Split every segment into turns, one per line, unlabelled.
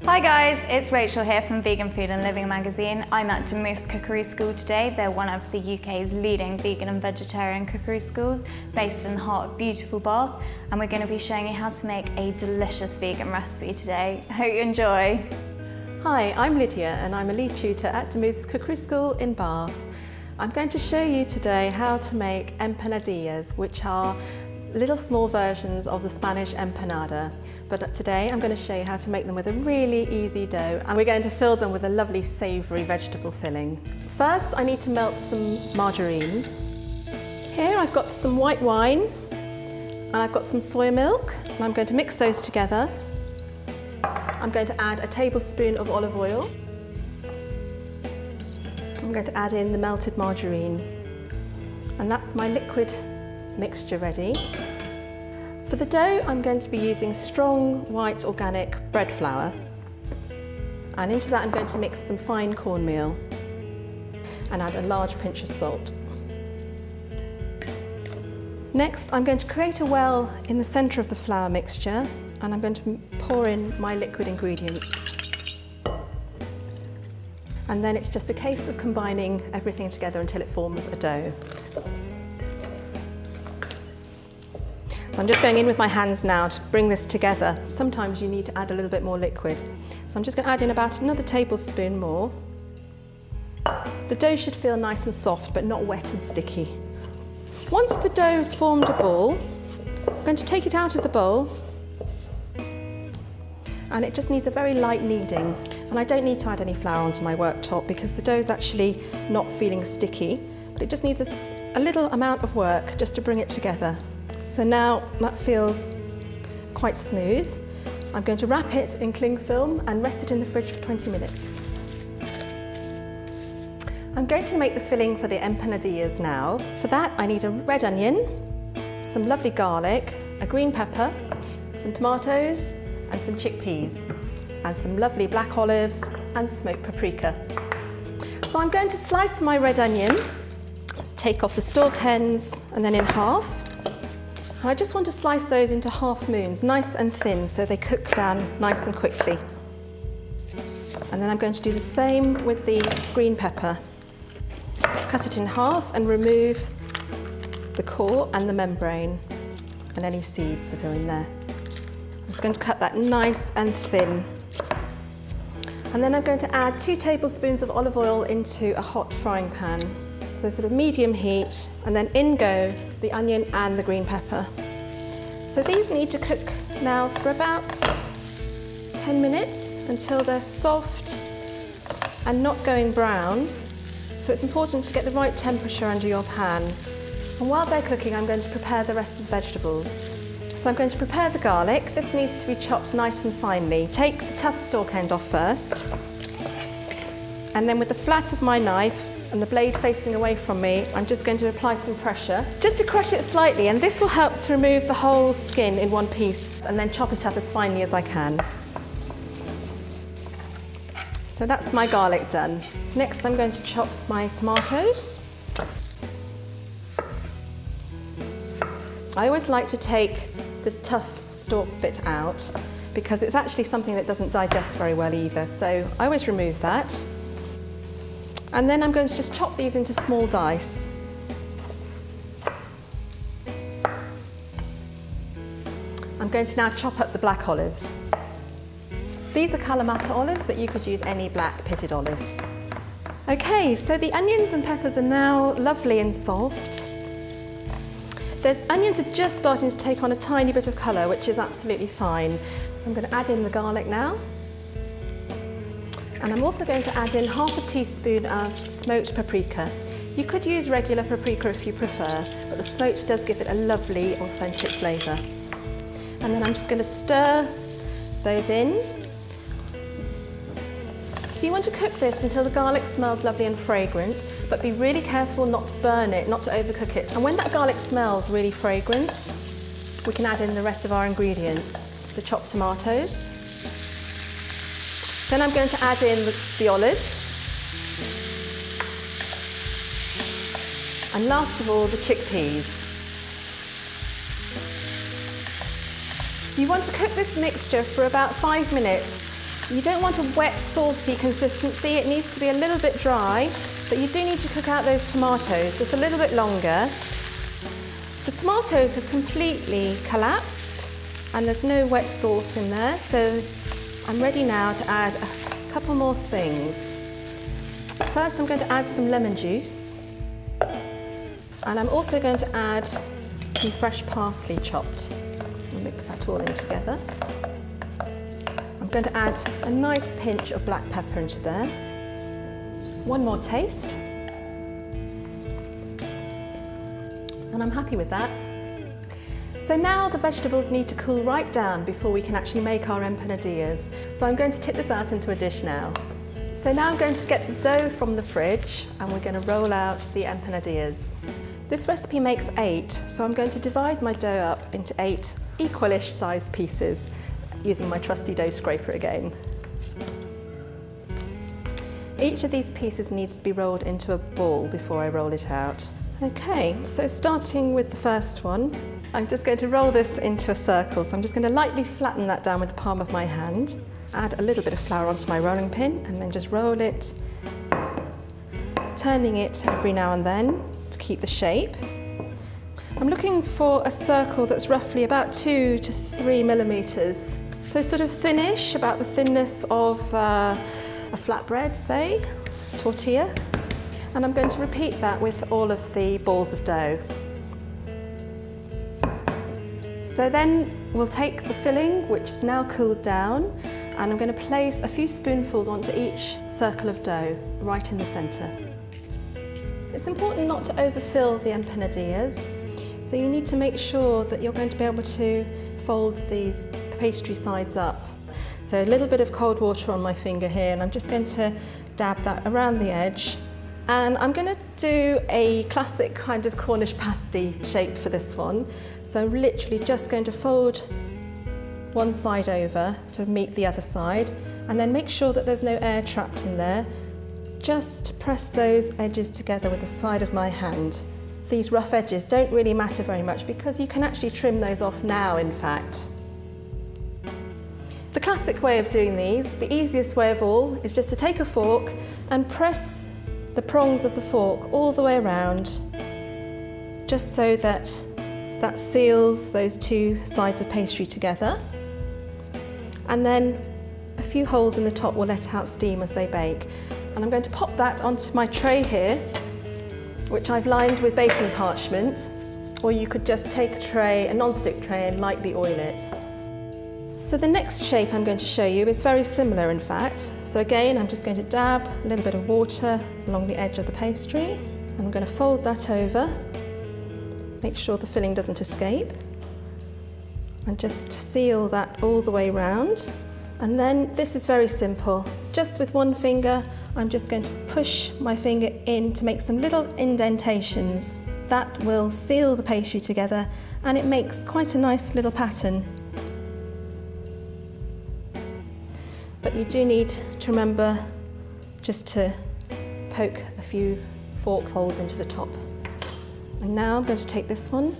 Hi guys, it's Rachel here from Vegan Food and Living magazine. I'm at Demuths Cookery School today. They're one of the UK's leading vegan and vegetarian cookery schools based in the heart of beautiful Bath, and we're going to be showing you how to make a delicious vegan recipe today. I hope you enjoy.
Hi, I'm Lydia and I'm a lead tutor at Demuths Cookery School in Bath. I'm going to show you today how to make empanadillas, which are little small versions of the Spanish empanada. But today I'm going to show you how to make them with a really easy dough, and we're going to fill them with a lovely savoury vegetable filling. First I need to melt some margarine. Here I've got some white wine and I've got some soy milk, and I'm going to mix those together. I'm going to add a tablespoon of olive oil. I'm going to add in the melted margarine, and that's my liquid mixture ready. For the dough, I'm going to be using strong white organic bread flour, and into that I'm going to mix some fine cornmeal and add a large pinch of salt. Next, I'm going to create a well in the centre of the flour mixture, and I'm going to pour in my liquid ingredients. And then it's just a case of combining everything together until it forms a dough. So I'm just going in with my hands now to bring this together. Sometimes you need to add a little bit more liquid. So I'm just going to add in about another tablespoon more. The dough should feel nice and soft, but not wet and sticky. Once the dough has formed a ball, I'm going to take it out of the bowl, and it just needs a very light kneading. And I don't need to add any flour onto my worktop because the dough is actually not feeling sticky, but it just needs a little amount of work just to bring it together. So now that feels quite smooth. I'm going to wrap it in cling film and rest it in the fridge for 20 minutes. I'm going to make the filling for the empanadillas now. For that I need a red onion, some lovely garlic, a green pepper, some tomatoes and some chickpeas, and some lovely black olives and smoked paprika. So I'm going to slice my red onion. Let's take off the stalk ends and then in half. And I just want to slice those into half moons, nice and thin, so they cook down nice and quickly. And then I'm going to do the same with the green pepper. Let's cut it in half and remove the core and the membrane and any seeds that are in there. I'm just going to cut that nice and thin. And then I'm going to add 2 tablespoons of olive oil into a hot frying pan. So sort of medium heat, and then in go the onion and the green pepper. So these need to cook now for about 10 minutes until they're soft and not going brown. So it's important to get the right temperature under your pan. And while they're cooking, I'm going to prepare the rest of the vegetables. So I'm going to prepare the garlic. This needs to be chopped nice and finely. Take the tough stalk end off first, and then with the flat of my knife and the blade facing away from me, I'm just going to apply some pressure, just to crush it slightly, and this will help to remove the whole skin in one piece, and then chop it up as finely as I can. So that's my garlic done. Next I'm going to chop my tomatoes. I always like to take this tough stalk bit out because it's actually something that doesn't digest very well either, so I always remove that. And then I'm going to just chop these into small dice. I'm going to now chop up the black olives. These are Kalamata olives, but you could use any black pitted olives. Okay, so the onions and peppers are now lovely and soft. The onions are just starting to take on a tiny bit of colour, which is absolutely fine. So I'm going to add in the garlic now. And I'm also going to add in half a teaspoon of smoked paprika. You could use regular paprika if you prefer, but the smoked does give it a lovely, authentic flavour. And then I'm just going to stir those in. So you want to cook this until the garlic smells lovely and fragrant, but be really careful not to burn it, not to overcook it. And when that garlic smells really fragrant, we can add in the rest of our ingredients. The chopped tomatoes. Then I'm going to add in the olives. And last of all, the chickpeas. You want to cook this mixture for about 5 minutes, You don't want a wet, saucy consistency. It needs to be a little bit dry, but you do need to cook out those tomatoes just a little bit longer. The tomatoes have completely collapsed and there's no wet sauce in there, so I'm ready now to add a couple more things. First, I'm going to add some lemon juice, and I'm also going to add some fresh parsley chopped. I'll mix that all in together. I'm going to add a nice pinch of black pepper into there. One more taste. And I'm happy with that. So now the vegetables need to cool right down before we can actually make our empanadillas. So I'm going to tip this out into a dish now. So now I'm going to get the dough from the fridge and we're going to roll out the empanadillas. This recipe makes 8, so I'm going to divide my dough up into 8 equalish sized pieces using my trusty dough scraper again. Each of these pieces needs to be rolled into a ball before I roll it out. Okay, so starting with the first one, I'm just going to roll this into a circle. So I'm just going to lightly flatten that down with the palm of my hand, add a little bit of flour onto my rolling pin, and then just roll it, turning it every now and then to keep the shape. I'm looking for a circle that's roughly about 2 to 3 millimeters. So sort of thinnish, about the thinness of a flatbread, say, tortilla. And I'm going to repeat that with all of the balls of dough. So then we'll take the filling, which is now cooled down, and I'm going to place a few spoonfuls onto each circle of dough, right in the centre. It's important not to overfill the empanadillas, so you need to make sure that you're going to be able to fold these pastry sides up. So a little bit of cold water on my finger here, and I'm just going to dab that around the edge. And I'm going to do a classic kind of Cornish pasty shape for this one. So I'm literally just going to fold one side over to meet the other side, and then make sure that there's no air trapped in there. Just press those edges together with the side of my hand. These rough edges don't really matter very much because you can actually trim those off now, in fact. The classic way of doing these, the easiest way of all, is just to take a fork and press the prongs of the fork all the way around, just so that that seals those two sides of pastry together. And then a few holes in the top will let out steam as they bake. And I'm going to pop that onto my tray here, which I've lined with baking parchment, or you could just take a tray, a non-stick tray, and lightly oil it. So the next shape I'm going to show you is very similar, in fact. So again, I'm just going to dab a little bit of water along the edge of the pastry, and I'm going to fold that over, make sure the filling doesn't escape, and just seal that all the way round. And then this is very simple. Just with one finger, I'm just going to push my finger in to make some little indentations. That will seal the pastry together, and it makes quite a nice little pattern. But you do need to remember just to poke a few fork holes into the top. And now I'm going to take this one.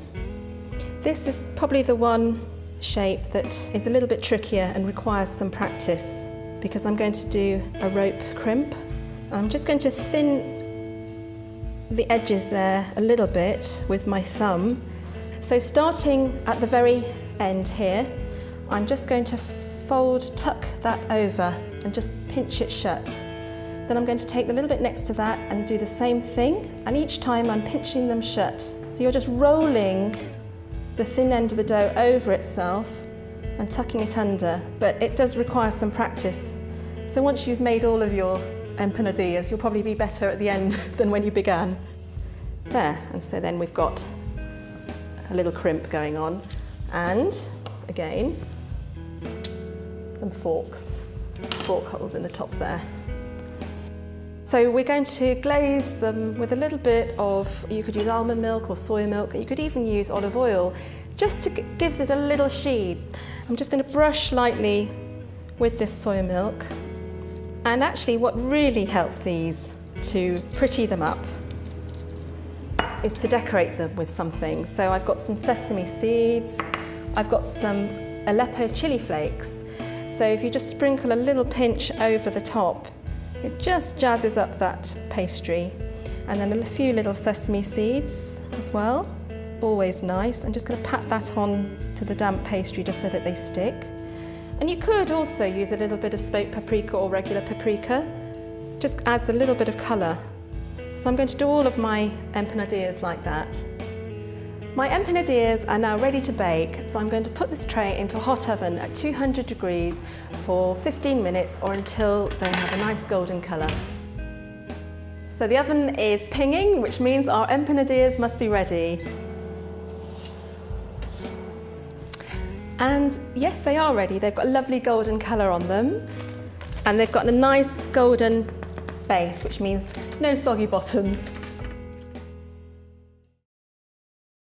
This is probably the one shape that is a little bit trickier and requires some practice, because I'm going to do a rope crimp. I'm just going to thin the edges there a little bit with my thumb. So starting at the very end here, I'm just going to tuck that over and just pinch it shut. Then I'm going to take the little bit next to that and do the same thing, and each time I'm pinching them shut. So you're just rolling the thin end of the dough over itself and tucking it under, but it does require some practice. So once you've made all of your empanadillas, you'll probably be better at the end than when you began. There, and so then we've got a little crimp going on, and again, some fork holes in the top there. So we're going to glaze them with a little bit of, you could use almond milk or soy milk, you could even use olive oil, just to gives it a little sheen. I'm just going to brush lightly with this soy milk. And actually what really helps these to pretty them up is to decorate them with something. So I've got some sesame seeds, I've got some Aleppo chili flakes. So if you just sprinkle a little pinch over the top, it just jazzes up that pastry. And then a few little sesame seeds as well, always nice. I'm just going to pat that on to the damp pastry just so that they stick. And you could also use a little bit of smoked paprika or regular paprika, just adds a little bit of colour. So I'm going to do all of my empanadillas like that. My empanadillas are now ready to bake, so I'm going to put this tray into a hot oven at 200 degrees for 15 minutes or until they have a nice golden colour. So the oven is pinging, which means our empanadillas must be ready. And yes, they are ready. They've got a lovely golden colour on them, and they've got a nice golden base, which means no soggy bottoms.